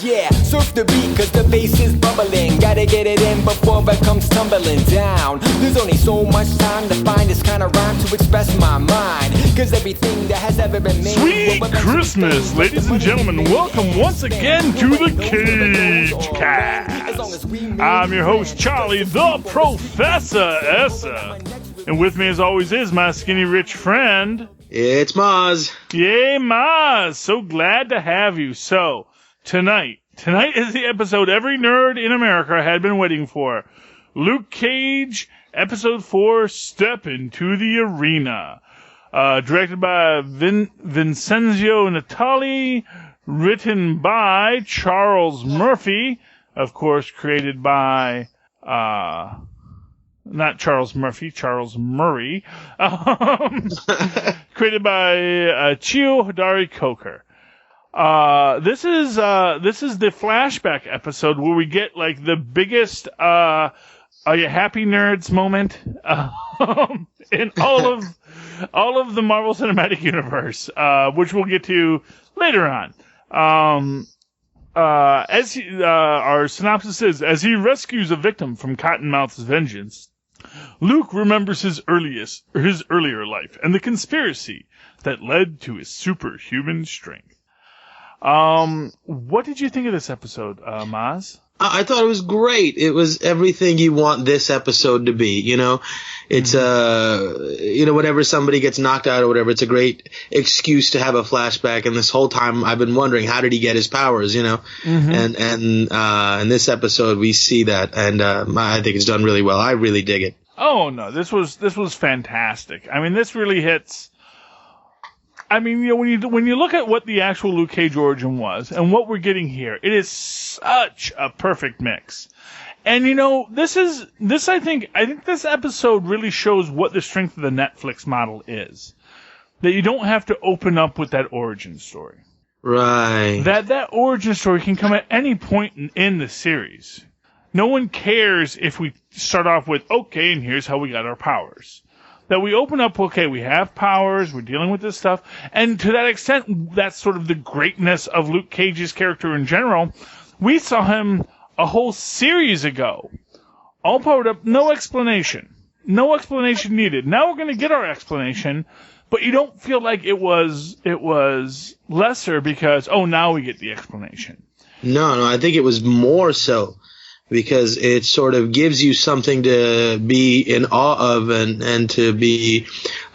Yeah, surf the beat cause the bass is bubbling. Gotta get it in before it comes tumbling down. There's only so much time to find this kind of rhyme to express my mind. Cause everything that has ever been made. Sweet Christmas, ladies and gentlemen. Welcome once again to the CageCast. I'm your host, Charlie, the Professor Essa. And with me as always is my skinny rich friend. It's Mozz. Yay, Mozz. So glad to have you. So, Tonight is the episode every nerd in America had been waiting for. Luke Cage, Episode 4, Step Into the Arena. Directed by Vincenzo Natali, written by Charles Murphy, of course created by, not Charles Murphy, Charles Murray, created by Chio Hodari Coker. This is the flashback episode where we get like the biggest are you happy nerds moment in all of the Marvel Cinematic Universe, which we'll get to later on. Our synopsis is, as he rescues a victim from Cottonmouth's vengeance, Luke remembers his earlier life and the conspiracy that led to his superhuman strength. What did you think of this episode, Mozz? I thought it was great. It was everything you want this episode to be, you know? It's, whenever somebody gets knocked out or whatever, it's a great excuse to have a flashback. And this whole time I've been wondering, how did he get his powers, you know? Mm-hmm. And in this episode we see that, and, I think it's done really well. I really dig it. Oh, no, this was fantastic. I mean, this really hits. I mean, you know, when you look at what the actual Luke Cage origin was and what we're getting here, it is such a perfect mix. And you know, I think this episode really shows what the strength of the Netflix model is. That you don't have to open up with that origin story. Right. That origin story can come at any point in the series. No one cares if we start off with, okay, and here's how we got our powers. That we open up, okay, we have powers, we're dealing with this stuff, and to that extent, that's sort of the greatness of Luke Cage's character in general. We saw him a whole series ago, all powered up, no explanation needed. Now we're going to get our explanation, but you don't feel like it was lesser because, now we get the explanation. No, I think it was more so. Because it sort of gives you something to be in awe of and to be,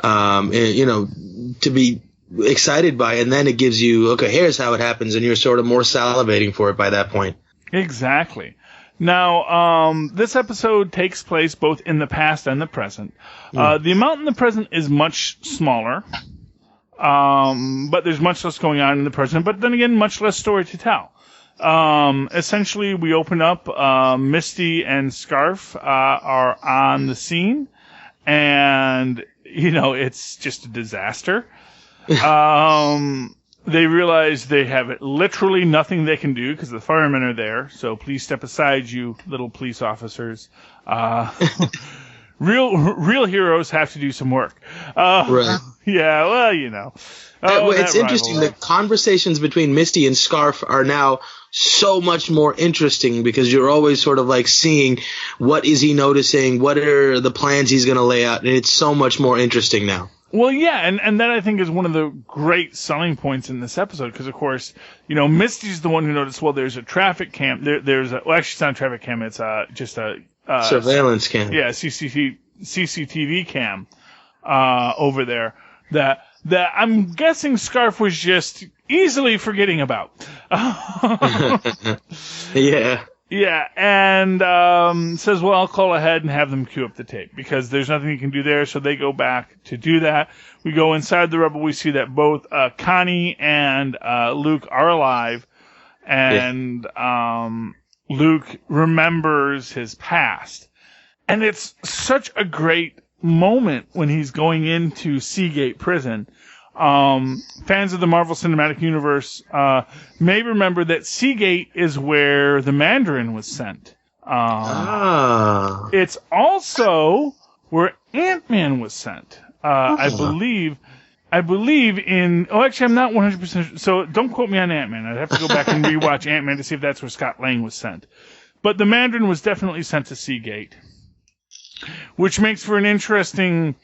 to be excited by. And then it gives you, okay, here's how it happens. And you're sort of more salivating for it by that point. Exactly. Now, this episode takes place both in the past and the present. The amount in the present is much smaller. But there's much less going on in the present. But then again, much less story to tell. Essentially, we open up, Misty and Scarf, are on the scene, and, you know, it's just a disaster. They realize they have literally nothing they can do because the firemen are there, so please step aside, you little police officers. Real heroes have to do some work. Right. Yeah, well, you know. It's interesting. The conversations between Misty and Scarf are now so much more interesting because you're always sort of like seeing what is he noticing, what are the plans he's going to lay out, and it's so much more interesting now. Well, yeah, and that I think is one of the great selling points in this episode because, of course, you know, Misty's the one who noticed, well, there's a traffic cam. Actually, it's not a traffic cam. It's just a surveillance cam. Yeah, CCTV cam over there that I'm guessing Scarf was just easily forgetting about. Yeah. Yeah, and says, well, I'll call ahead and have them queue up the tape because there's nothing you can do there, so they go back to do that. We go inside the Rebel. We see that both Connie and Luke are alive, and Luke remembers his past. And it's such a great moment when he's going into Seagate Prison. Fans of the Marvel Cinematic Universe may remember that Seagate is where the Mandarin was sent. It's also where Ant-Man was sent. I believe I believe in... Oh, actually, I'm not 100%... So don't quote me on Ant-Man. I'd have to go back and rewatch Ant-Man to see if that's where Scott Lang was sent. But the Mandarin was definitely sent to Seagate, which makes for an interesting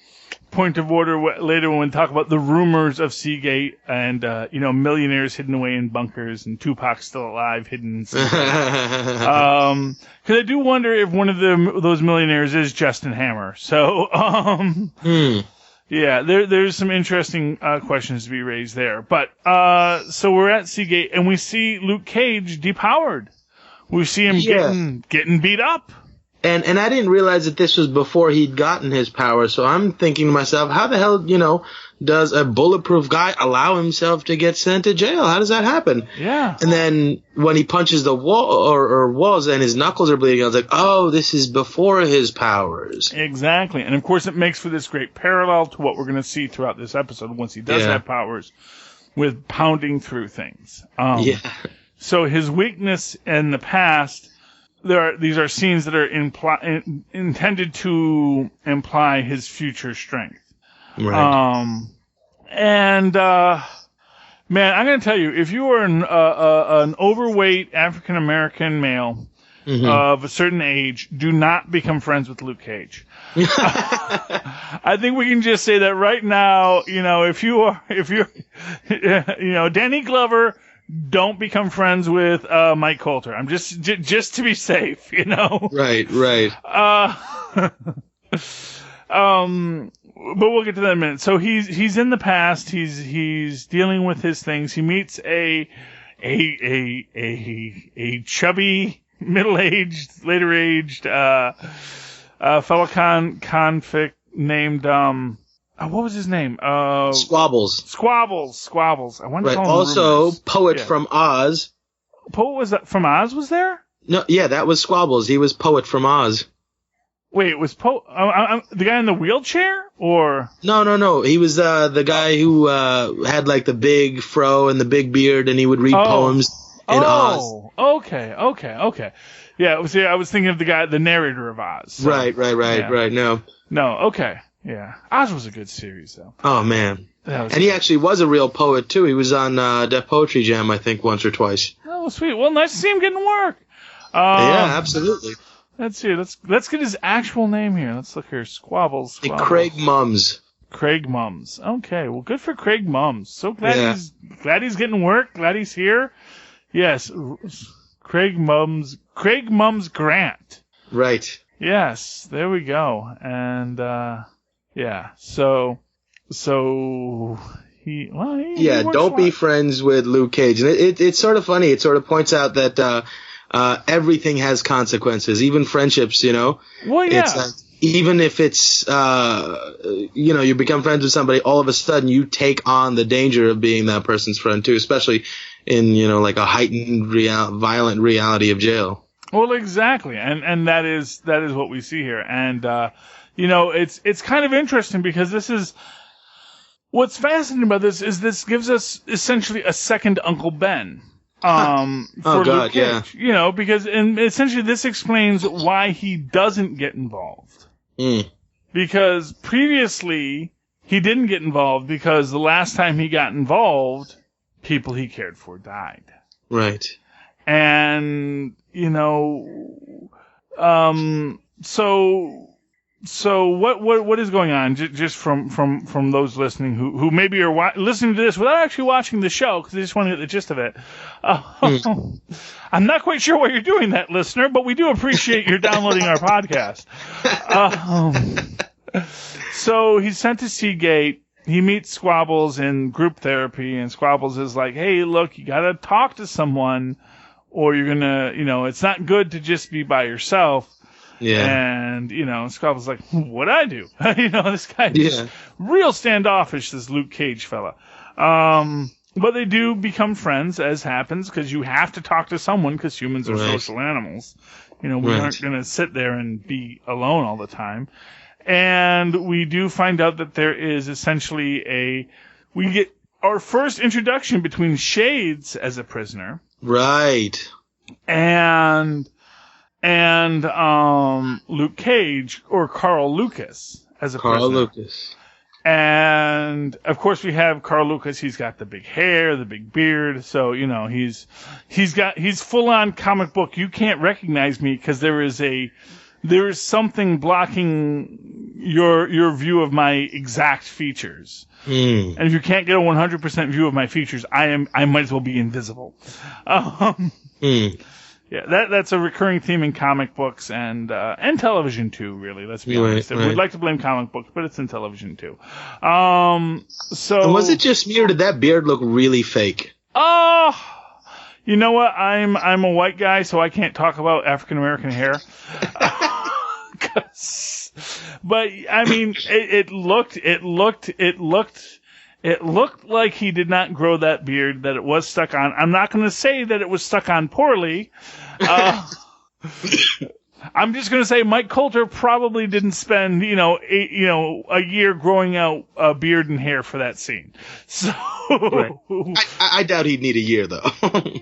point of order later when we talk about the rumors of Seagate and, millionaires hidden away in bunkers and Tupac still alive hidden in Seagate. Because I do wonder if one of those millionaires is Justin Hammer. So, yeah, there's some interesting questions to be raised there. But so we're at Seagate and we see Luke Cage depowered. We see him getting beat up. And I didn't realize that this was before he'd gotten his power, so I'm thinking to myself, how the hell, does a bulletproof guy allow himself to get sent to jail? How does that happen? Yeah. And then when he punches the wall or walls and his knuckles are bleeding, I was like, oh, this is before his powers. Exactly. And of course it makes for this great parallel to what we're going to see throughout this episode once he does have powers with pounding through things. So his weakness in the past... These are scenes that are intended to imply his future strength. Right. Man, I'm going to tell you, if you are an overweight African American male of a certain age, do not become friends with Luke Cage. I think we can just say that right now. If you're Danny Glover. Don't become friends with Mike Coulter. I'm just to be safe, Right. But we'll get to that in a minute. So he's in the past. He's dealing with his things. He meets a chubby, middle-aged, later-aged fellow convict named what was his name? Squabbles. I wanted to call him Also, Rumors. poet from Oz. Poet was that from Oz? Was there? No, yeah, that was Squabbles. He was poet from Oz. Wait, it was the guy in the wheelchair, or? No. He was the guy who had like the big fro and the big beard, and he would read poems in Oz. Okay. Yeah, see, I was thinking of the narrator of Oz. So. Right. No, okay. Yeah. Oz was a good series, though. Oh, man. And he actually was a real poet, too. He was on Def Poetry Jam, I think, once or twice. Oh, sweet. Well, nice to see him getting work. Yeah, absolutely. Let's see. Let's get his actual name here. Let's look here. Squabbles. Craig Mumms. Craig Mumms. Okay. Well, good for Craig Mumms. So glad he's getting work. Glad he's here. Yes. Craig Mumms Grant. Right. Yes. There we go. And, yeah, so he don't be friends with Luke Cage. And it's sort of funny. It sort of points out that everything has consequences, even friendships, Well, yeah. It's like, even if it's, you become friends with somebody, all of a sudden you take on the danger of being that person's friend too, especially in, like a heightened violent reality of jail. Well, exactly. And that is what we see here. And, it's kind of interesting because this is what's fascinating about this is this gives us essentially a second Uncle Ben. For Luke Cage, because essentially this explains why he doesn't get involved. Because previously he didn't get involved because the last time he got involved, people he cared for died. Right. And, So what is going on? Just from those listening who maybe are listening to this without actually watching the show because they just want to get the gist of it. I'm not quite sure why you're doing that, listener, but we do appreciate your downloading our podcast. So he's sent to Seagate. He meets Squabbles in group therapy, and Squabbles is like, "Hey, look, you gotta talk to someone, or you're gonna, it's not good to just be by yourself." Yeah. And, Squabbles like, what'd I do? This guy is real standoffish, this Luke Cage fella. But they do become friends, as happens, because you have to talk to someone, because humans are social animals. We aren't going to sit there and be alone all the time. And we do find out that there is essentially we get our first introduction between Shades as a prisoner. Right. And Luke Cage, or Carl Lucas, as a prisoner. Carl Lucas. And of course we have Carl Lucas. He's got the big hair, the big beard. So, he's full on comic book. You can't recognize me because there is something blocking your view of my exact features. And if you can't get a 100% view of my features, I might as well be invisible. Yeah, that's a recurring theme in comic books and television too. Really, let's be honest. Right. We'd like to blame comic books, but it's in television too. So And was it just me, or did that beard look really fake? Oh, you know what? I'm a white guy, so I can't talk about African American hair. But I mean, it looked like he did not grow that beard, that it was stuck on. I'm not going to say that it was stuck on poorly. I'm just going to say Mike Coulter probably didn't spend, a year growing out a beard and hair for that scene. So Right. I doubt he'd need a year though.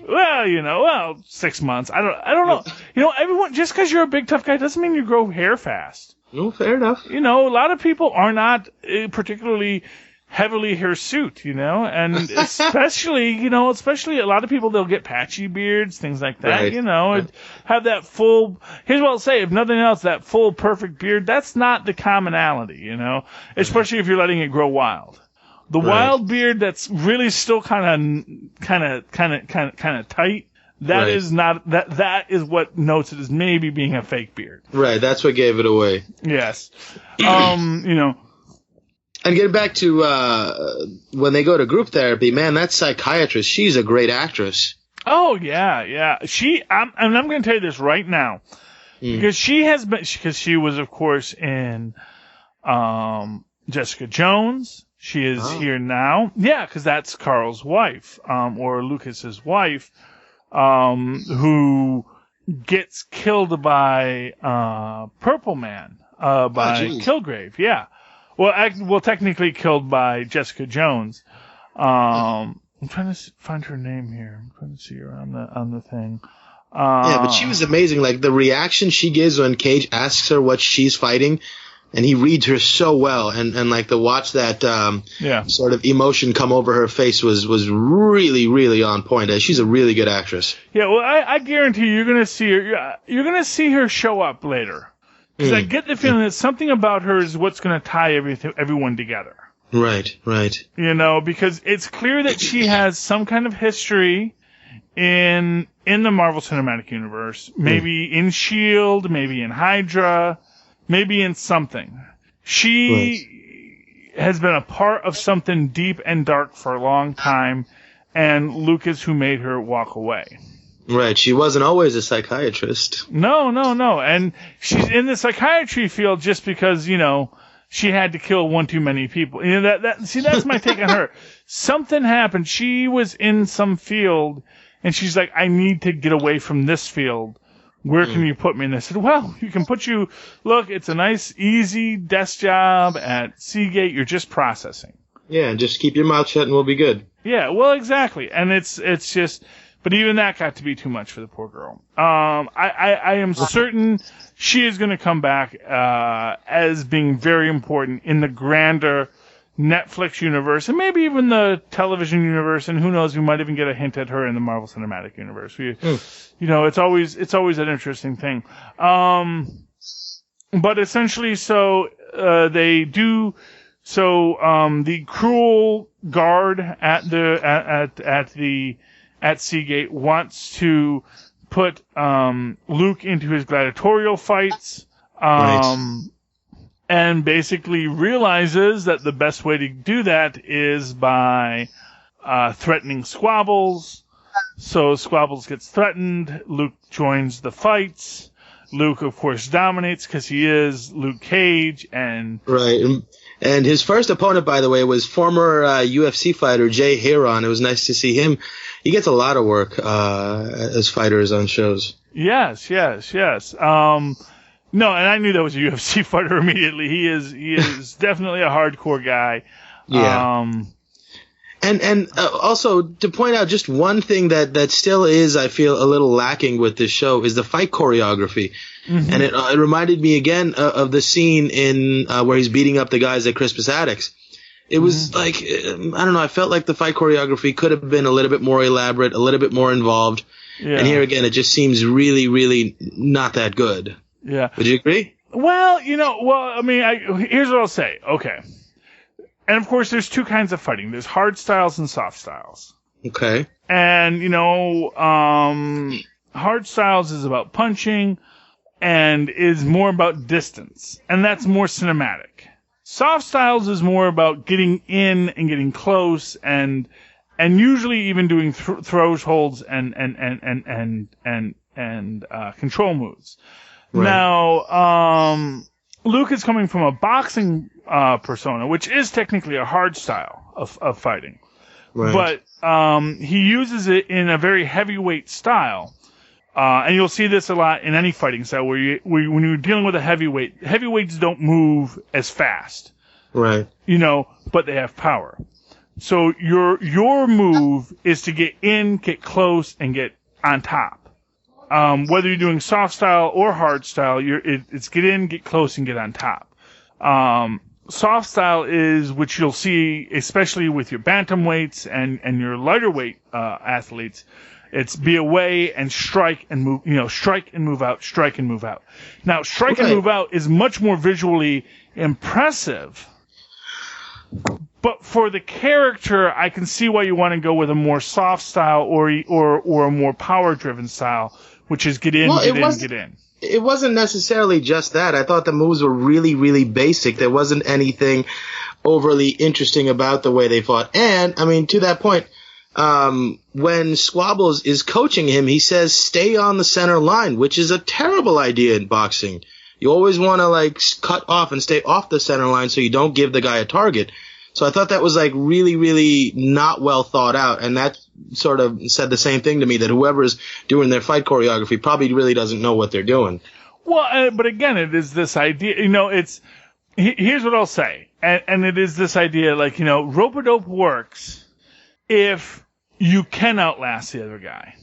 Well, 6 months. I don't know. Everyone, just because you're a big tough guy doesn't mean you grow hair fast. No, fair enough. A lot of people are not particularly heavily hirsute, and especially a lot of people, they'll get patchy beards, things like that, Right. Have that full, here's what I'll say, if nothing else, that full perfect beard, that's not the commonality, especially if you're letting it grow wild. The wild beard that's really still kind of tight, that is not, that is what notes it as maybe being a fake beard. Right, that's what gave it away. Yes. And getting back to when they go to group therapy, man, that psychiatrist, she's a great actress. Oh, yeah. I'm going to tell you this right now. Because she was, of course, in Jessica Jones. She is here now. Yeah, because that's Carl's wife, or Lucas's wife, who gets killed by Purple Man, by Kilgrave, yeah. Well, technically killed by Jessica Jones. I'm trying to find her name here. I'm trying to see her on the thing. Yeah, but she was amazing. Like the reaction she gives when Cage asks her what she's fighting, and he reads her so well, and like to watch that sort of emotion come over her face was really, really on point. She's a really good actress. Yeah, well, I guarantee you're gonna see her. You're gonna see her show up later. Because I get the feeling that something about her is what's going to tie everyone together. Right. Because it's clear that she has some kind of history in the Marvel Cinematic Universe. Maybe in S.H.I.E.L.D., maybe in Hydra, maybe in something. She has been a part of something deep and dark for a long time, and Lucas who made her walk away. Right, she wasn't always a psychiatrist. No. And she's in the psychiatry field just because, she had to kill one too many people. That's my take on her. Something happened. She was in some field, and she's like, I need to get away from this field. Where can you put me? And they said, well, you can look, it's a nice, easy desk job at Seagate. You're just processing. Yeah, just keep your mouth shut and we'll be good. Yeah, well, exactly. And it's just... But even that got to be too much for the poor girl. I am certain she is going to come back as being very important in the grander Netflix universe, and maybe even the television universe. And who knows? We might even get a hint at her in the Marvel Cinematic Universe. It's always an interesting thing. But essentially, they do. So the cruel guard at Seagate wants to put Luke into his gladiatorial fights, and basically realizes that the best way to do that is by threatening Squabbles. So Squabbles gets threatened. Luke joins the fights. Luke, of course, dominates because he is Luke Cage. Right. And his first opponent, by the way, was former UFC fighter Jay Heron. It was nice to see him. He gets a lot of work as fighters on shows. Yes. No, and I knew that was a UFC fighter immediately. He is definitely a hardcore guy. Yeah. And also to point out just one thing that still is, I feel, a little lacking with this show is the fight choreography. Mm-hmm. And it reminded me again of the scene in where he's beating up the guys at Crispus Attucks. It was like, I don't know, I felt like the fight choreography could have been a little bit more elaborate, a little bit more involved. Yeah. And here again, it just seems really, really not that good. Yeah. Would you agree? Well, here's what I'll say. Okay. And of course, there's two kinds of fighting. There's hard styles and soft styles. Okay. And, hard styles is about punching and is more about distance. And that's more cinematic. Soft styles is more about getting in and getting close and usually even doing throws, holds, and control moves. Right. Now, Luke is coming from a boxing persona, which is technically a hard style of fighting. Right. But he uses it in a very heavyweight style. And you'll see this a lot in any fighting style where when you're dealing with a heavyweight, heavyweights don't move as fast. Right. But they have power. So your move is to get in, get close, and get on top. Whether you're doing soft style or hard style, it's get in, get close, and get on top. Soft style is, which you'll see, especially with your bantamweights and your lighter weight athletes, it's be away and strike and move, strike and move out, strike and move out. Now, strike and move out is much more visually impressive. But for the character, I can see why you want to go with a more soft style or a more power-driven style, which is get in, get in. It wasn't necessarily just that. I thought the moves were really, really basic. There wasn't anything overly interesting about the way they fought. And, to that point, when Squabbles is coaching him, he says, stay on the center line, which is a terrible idea in boxing. You always want to cut off and stay off the center line so you don't give the guy a target. So I thought that was really, really not well thought out. And that sort of said the same thing to me, that whoever's doing their fight choreography probably really doesn't know what they're doing. Well, but again, it is this idea, here's what I'll say. And it is this idea, rope-a-dope works if you can outlast the other guy.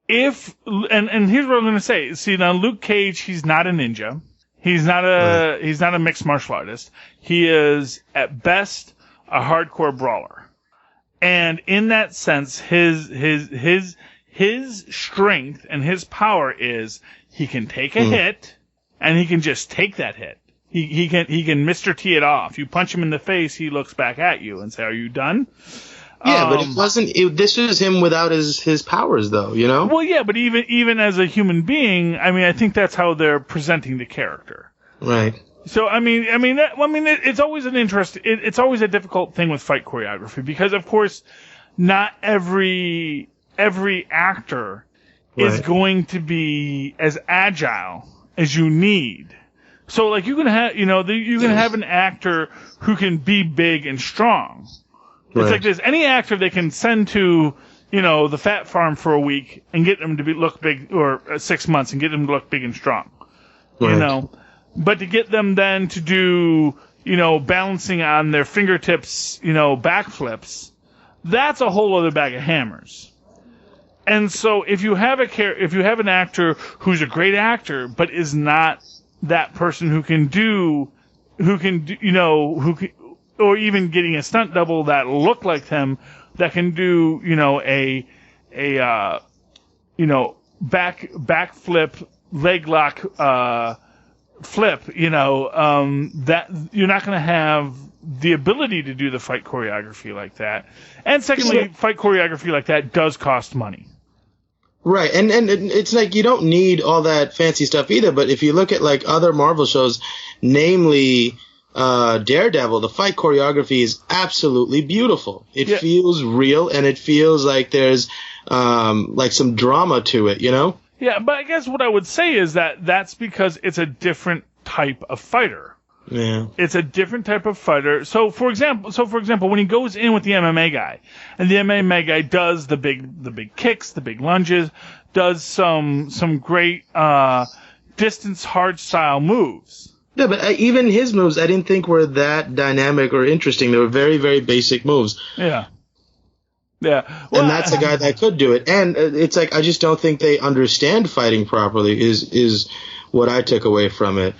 And here's what I'm going to say. See, now Luke Cage, he's not a ninja. He's not a mixed martial artist. He is at best a hardcore brawler. And in that sense, his strength and his power is he can take a hit and he can just take that hit. He can Mr. T it off. You punch him in the face, he looks back at you and say, "Are you done?" Yeah, but it wasn't. This was him without his powers, though. Well, yeah, but even as a human being, I think that's how they're presenting the character. Right. So it's always an interest. It's always a difficult thing with fight choreography because, of course, not every actor is going to be as agile as you need. So, you can have, you can have an actor who can be big and strong. It's like this. Any actor they can send to, the fat farm for a week and get them to look big, or 6 months and get them to look big and strong. Right. But to get them then to do, balancing on their fingertips, backflips, that's a whole other bag of hammers. And so if you have an actor who's a great actor, but is not that person who can or even getting a stunt double that look like them, that can do, backflip, leg lock, flip, that you're not going to have the ability to do the fight choreography like that. And secondly, fight choreography like that does cost money. Right, and it's you don't need all that fancy stuff either, but if you look at other Marvel shows, namely Daredevil, the fight choreography is absolutely beautiful. It feels real, and it feels like there's some drama to it, Yeah, but I guess what I would say is that's because it's a different type of fighter. Yeah. It's a different type of fighter. So for example, when he goes in with the MMA guy, and the MMA guy does the big kicks, the big lunges, does some great distance hard style moves. Yeah, but even his moves I didn't think were that dynamic or interesting. They were very, very basic moves. Yeah. Yeah. Well, and that's a guy that could do it. And it's I just don't think they understand fighting properly is what I took away from it,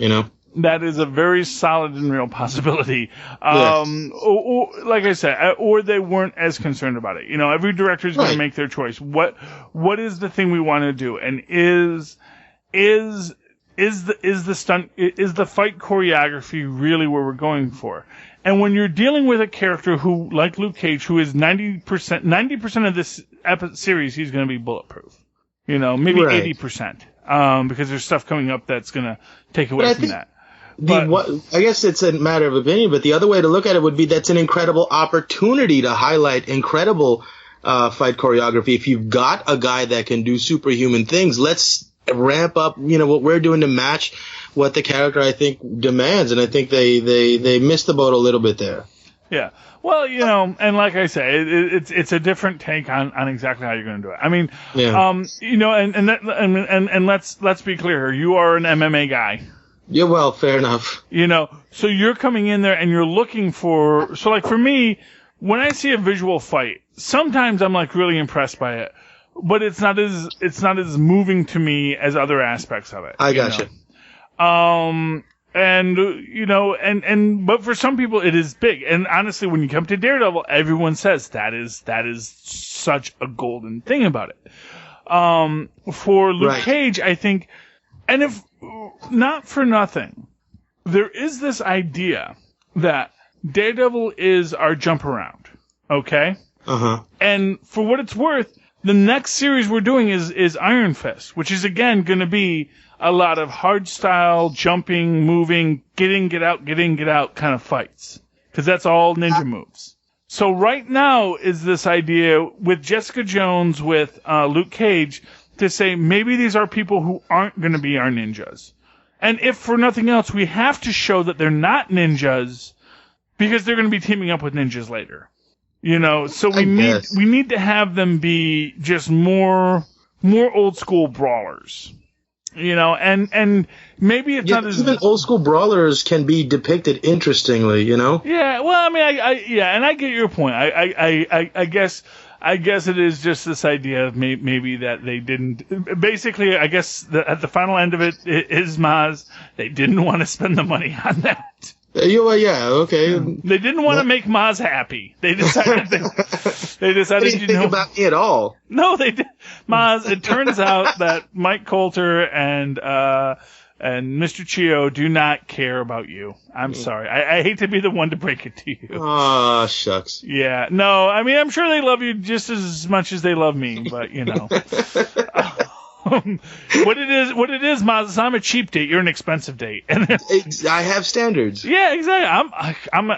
That is a very solid and real possibility. Yes. Or, like I said, or they weren't as concerned about it. Every director is going to make their choice. What is the thing we want to do? And is the fight choreography really where we're going for? And when you're dealing with a character who, like Luke Cage, who is 90% of this series, he's going to be bulletproof. Maybe 80%. Because there's stuff coming up that's going to take away from that. I guess it's a matter of opinion, but the other way to look at it would be that's an incredible opportunity to highlight incredible fight choreography. If you've got a guy that can do superhuman things, let's ramp up, what we're doing to match what the character, I think, demands. And I think they missed the boat a little bit there. Yeah. Well, and like I say, it's a different take on exactly how you're going to do it. I mean, and let's be clear. You are an MMA guy. Yeah, well, fair enough. So you're coming in there and you're looking for. So, like for me, when I see a visual fight, sometimes I'm like really impressed by it, but it's not as moving to me as other aspects of it. I gotcha. But for some people it is big. And honestly, when you come to Daredevil, everyone says that is such a golden thing about it. For Luke Cage, I think, and if not for nothing, there is this idea that Daredevil is our jump around. Okay? Uh-huh. And for what it's worth, the next series we're doing is Iron Fist, which is again going to be a lot of hard style, jumping, moving, get in, get out kind of fights. Because that's all ninja moves. So right now is this idea with Jessica Jones, with Luke Cage, to say maybe these are people who aren't going to be our ninjas. And if for nothing else, we have to show that they're not ninjas because they're going to be teaming up with ninjas later. So we need to have them be just more old school brawlers. And maybe it's not as... Even old school brawlers can be depicted interestingly, Yeah, well, I mean, and I get your point. I guess it is just this idea of maybe that they didn't... Basically, I guess at the final end of it is Mozz. They didn't want to spend the money on that. Okay. They didn't want to make Mozz happy. They decided they didn't think about me at all. No, they did. Mozz, it turns out that Mike Coulter and Mr. Chio do not care about you. I'm sorry. I hate to be the one to break it to you. Oh, shucks. Yeah. No, I mean, I'm sure they love you just as much as they love me, but what it is, Mozz, I'm a cheap date. You're an expensive date. I have standards. Yeah, exactly. I'm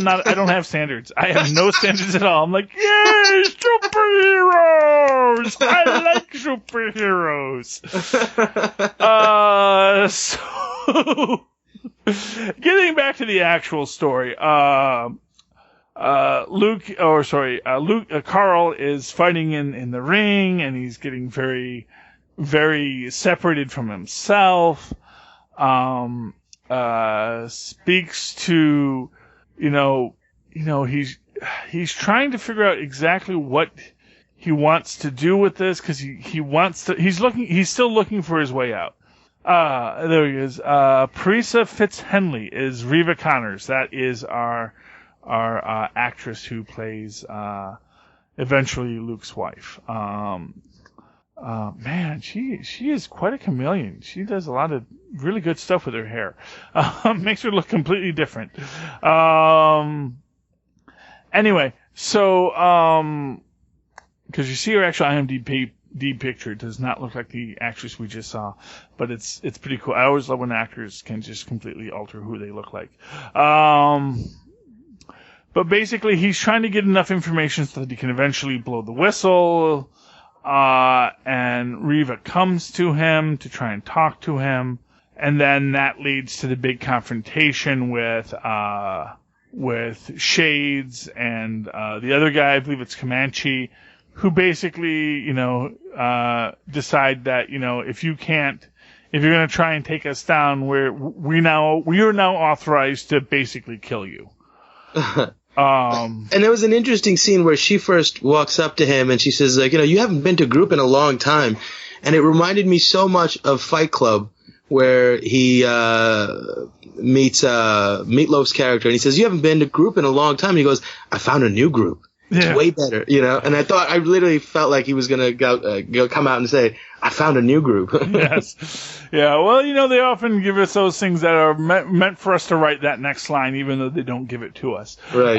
not. I don't have standards. I have no standards at all. I'm like, yay, superheroes! I like superheroes. So getting back to the actual story, Carl is fighting in the ring, and he's getting very, very separated from himself. Speaks to, he's trying to figure out exactly what he wants to do with this, because he's still looking for his way out. There he is. Parisa Fitzhenley is Reva Connors. That is our actress who plays eventually Luke's wife. Man, she is quite a chameleon. She does a lot of really good stuff with her hair. Makes her look completely different. Anyway, so because you see her actual IMDb picture, it does not look like the actress we just saw, but it's pretty cool. I always love when actors can just completely alter who they look like. But basically, he's trying to get enough information so that he can eventually blow the whistle. And Reva comes to him to try and talk to him, and then that leads to the big confrontation with Shades and the other guy, I believe it's Comanche, who basically, decide that, if you're going to try and take us down, we are now authorized to basically kill you. And there was an interesting scene where she first walks up to him and she says, like, you haven't been to group in a long time. And it reminded me so much of Fight Club, where he meets Meatloaf's character, and he says, "You haven't been to group in a long time." And he goes, "I found a new group. It's way better, you know." And I literally felt like he was gonna go come out and say, "I found a new group." Yes. Yeah. Well, you know, they often give us those things that are meant for us to write that next line, even though they don't give it to us. Right.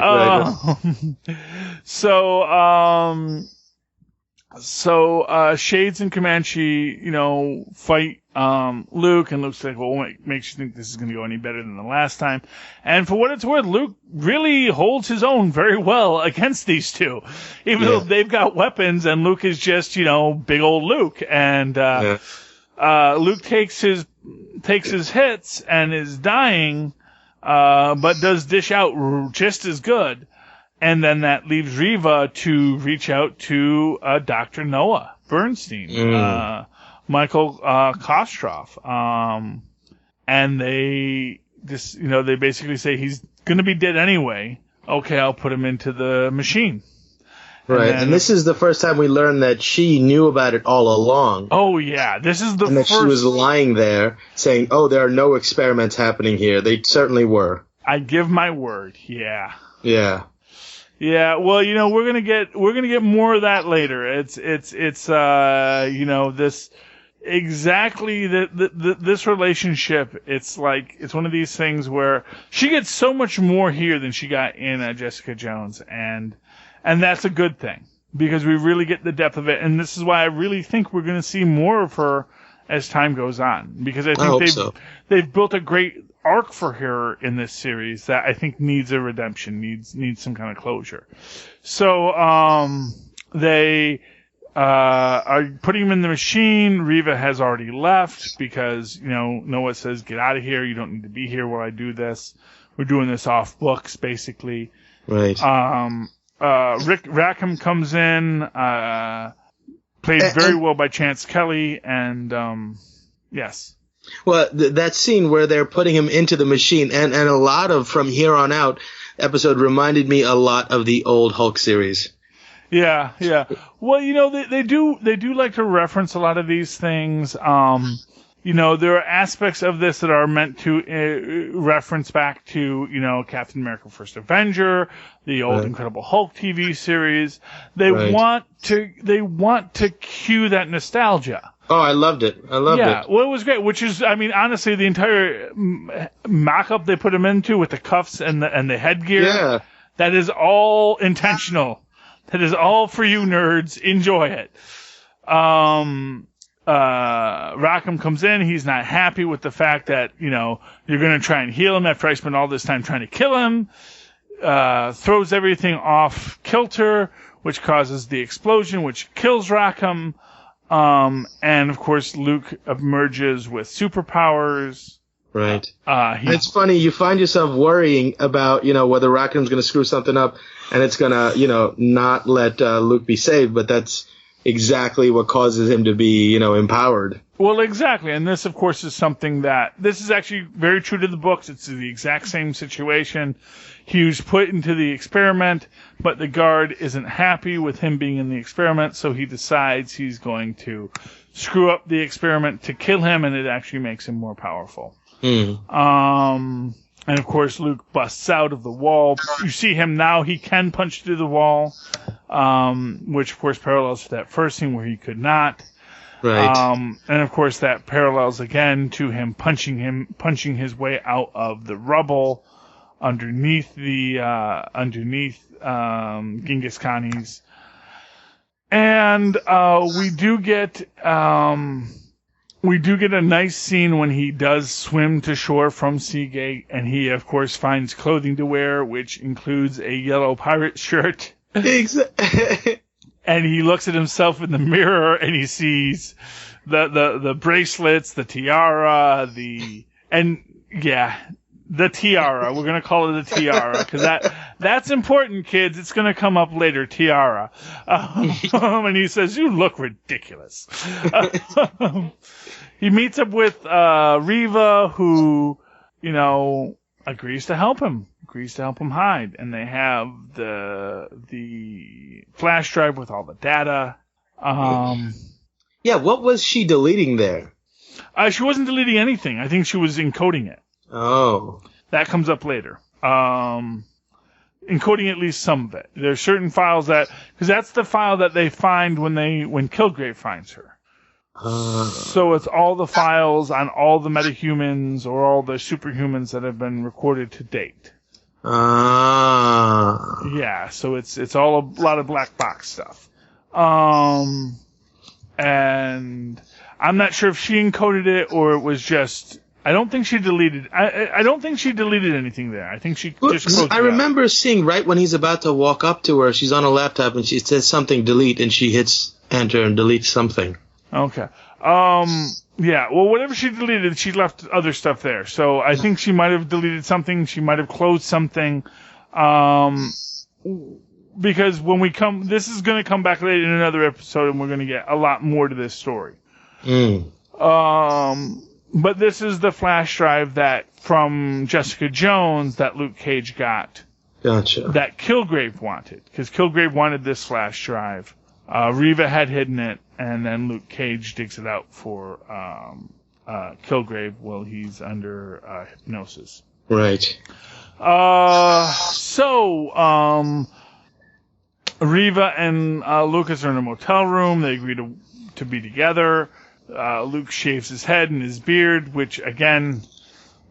So Shades and Comanche, you know, fight Luke, and Luke's like, well, what makes you think this is going to go any better than the last time? And for what it's worth, Luke really holds his own very well against these two, even though they've got weapons, and Luke is just, you know, big old Luke. And Luke takes his hits and is dying, but does dish out just as good. And then that leaves Reva to reach out to Dr. Noah Bernstein, Michael Kostroff, and they basically say he's going to be dead anyway. Okay, I'll put him into the machine. Right, and this is the first time we learn that she knew about it all along. Oh yeah, this is the and that she was lying there saying, "Oh, there are no experiments happening here." They certainly were. I give my word. Yeah. Yeah. Yeah, well, you know, we're gonna get more of that later. It's you know, this exactly this relationship. It's like, it's one of these things where she gets so much more here than she got in Jessica Jones, and that's a good thing, because we really get the depth of it, and this is why I really think we're gonna see more of her as time goes on, because I think they've built a great arc for her in this series that I think needs a redemption, needs some kind of closure. So they are putting him in the machine. Reva has already left because, you know, Noah says, "Get out of here. You don't need to be here while I do this. We're doing this off books," basically. Right. Rick Rackham comes in, played very well by Chance Kelly, and yes. Well, that scene where they're putting him into the machine, and a lot of From Here On Out episode reminded me a lot of the old Hulk series. Yeah. Well, you know, they do like to reference a lot of these things. You know, there are aspects of this that are meant to reference back to, you know, Captain America: First Avenger, the old Incredible Hulk TV series. They want to cue that nostalgia. Oh, I loved it. Yeah, well, it was great. Which is, I mean, honestly, the entire mock-up they put him into with the cuffs and the headgear, that is all intentional. That is all for you nerds. Enjoy it. Rackham comes in. He's not happy with the fact that, you know, you're going to try and heal him after I spent all this time trying to kill him. Throws everything off kilter, which causes the explosion, which kills Rackham. And of course, Luke emerges with superpowers. Right. It's funny, you find yourself worrying about, you know, whether Rackham's going to screw something up and it's going to, you know, not let Luke be saved, but that's exactly what causes him to be, you know, empowered. Well, exactly. And this, of course, is something this is actually very true to the books. It's the exact same situation. He was put into the experiment, but the guard isn't happy with him being in the experiment, so he decides he's going to screw up the experiment to kill him, and it actually makes him more powerful. And of course, Luke busts out of the wall. You see him now, he can punch through the wall, which of course parallels to that first scene where he could not. Right. And of course that parallels again to him punching his way out of the rubble underneath Genghis Khan's. And we do get a nice scene when he does swim to shore from Seagate, and he of course finds clothing to wear, which includes a yellow pirate shirt. Exactly. And he looks at himself in the mirror and he sees the bracelets, the tiara, the tiara. We're going to call it the tiara because that's important, kids. It's going to come up later, tiara. And he says, "You look ridiculous." He meets up with Reva, who, you know, agrees to help him hide. And they have the flash drive with all the data. Yeah, what was she deleting there? She wasn't deleting anything. I think she was encoding it. Oh. That comes up later. Encoding at least some of it. There's certain files because that's the file that they find when Kilgrave finds her. So it's all the files on all the metahumans or all the superhumans that have been recorded to date. Yeah, so it's all a lot of black box stuff. And I'm not sure if she encoded it or it was just. I don't think she deleted. I don't think she deleted anything there. I think she just closed it out. I remember seeing right when he's about to walk up to her, she's on a laptop and she says something delete, and she hits enter and deletes something. Okay. Yeah. Well, whatever she deleted, she left other stuff there. So I think she might have deleted something. She might have closed something. Because when we come, this is going to come back later in another episode, and we're going to get a lot more to this story. But this is the flash drive that from Jessica Jones that Luke Cage got. Gotcha. That Kilgrave wanted, because Kilgrave wanted this flash drive. Reva had hidden it, and then Luke Cage digs it out for Kilgrave while he's under hypnosis. Right. Reva and Lucas are in a motel room. They agree to be together. Luke shaves his head and his beard, which, again,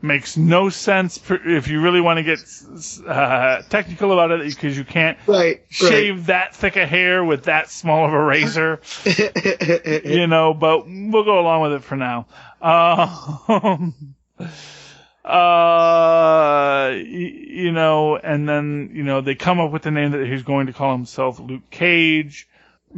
makes no sense if you really want to get technical about it, because you can't shave that thick of hair with that small of a razor. But we'll go along with it for now. And then, they come up with the name that he's going to call himself Luke Cage,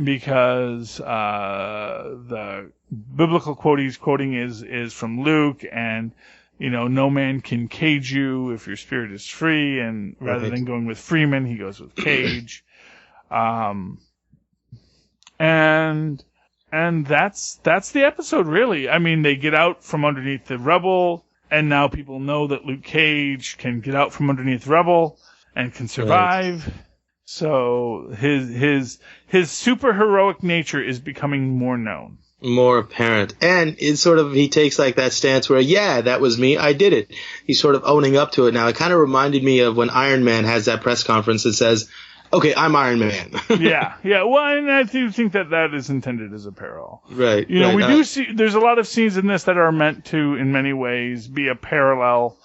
because the biblical quote he's quoting is from Luke, and no man can cage you if your spirit is free, and rather than going with Freeman, he goes with Cage. And that's the episode, really. I mean, they get out from underneath the rubble, and now people know that Luke Cage can get out from underneath rubble and can survive. Right. So his super heroic nature is becoming more known. More apparent. And it's sort of, he takes like that stance where, yeah, that was me, I did it. He's sort of owning up to it now. It kind of reminded me of when Iron Man has that press conference that says, okay, I'm Iron Man. Yeah. Well, and I do think that is intended as a parallel. Right. We do see, there's a lot of scenes in this that are meant to, in many ways, be a parallel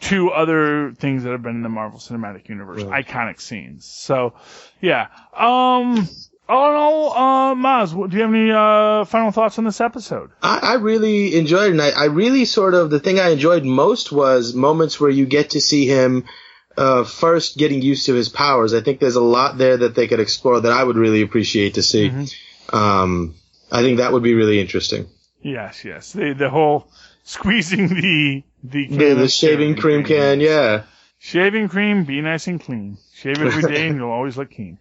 to other things that have been in the Marvel Cinematic Universe. Right. Iconic scenes. So, yeah. All in all, Mozz, do you have any final thoughts on this episode? I really enjoyed it, and I really the thing I enjoyed most was moments where you get to see him first getting used to his powers. I think there's a lot there that they could explore that I would really appreciate to see. Mm-hmm. I think that would be really interesting. Yes. The whole squeezing the shaving cream can, yeah. Shaving cream, be nice and clean. Shave every day and you'll always look keen.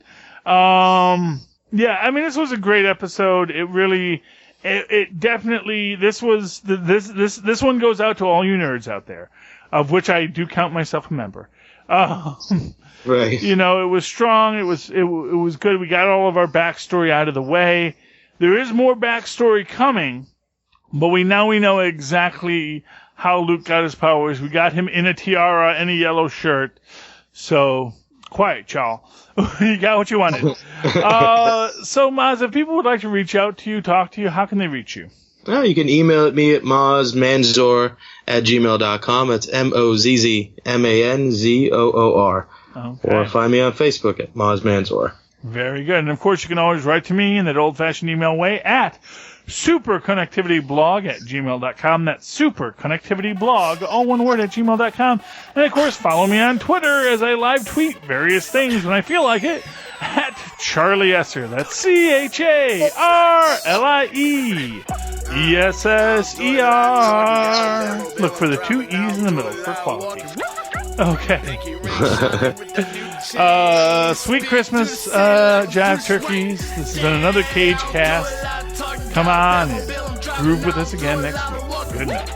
Yeah, I mean, this was a great episode. It really, it definitely, this one goes out to all you nerds out there, of which I do count myself a member. Right. It was strong. It was good. We got all of our backstory out of the way. There is more backstory coming, but we know exactly how Luke got his powers. We got him in a tiara and a yellow shirt. So, quiet, y'all. You got what you wanted. So, Mozz, if people would like to reach out to you, talk to you, how can they reach you? Well, you can email me at mozzmanzor@gmail.com. It's MOZZMANZOOR. Okay. Or find me on Facebook at Mozz Manzor. Very good. And, of course, you can always write to me in that old-fashioned email way at superconnectivityblog@gmail.com. That's superconnectivityblog, all one word, @gmail.com. And, of course, follow me on Twitter as I live tweet various things when I feel like it at Charlie Esser. That's CharlieEsser. Look for the 2 E's in the middle for quality. Okay. Sweet Christmas, Jive Turkeys. This has been another CageCast. Come on and groove with us again next week. Good night.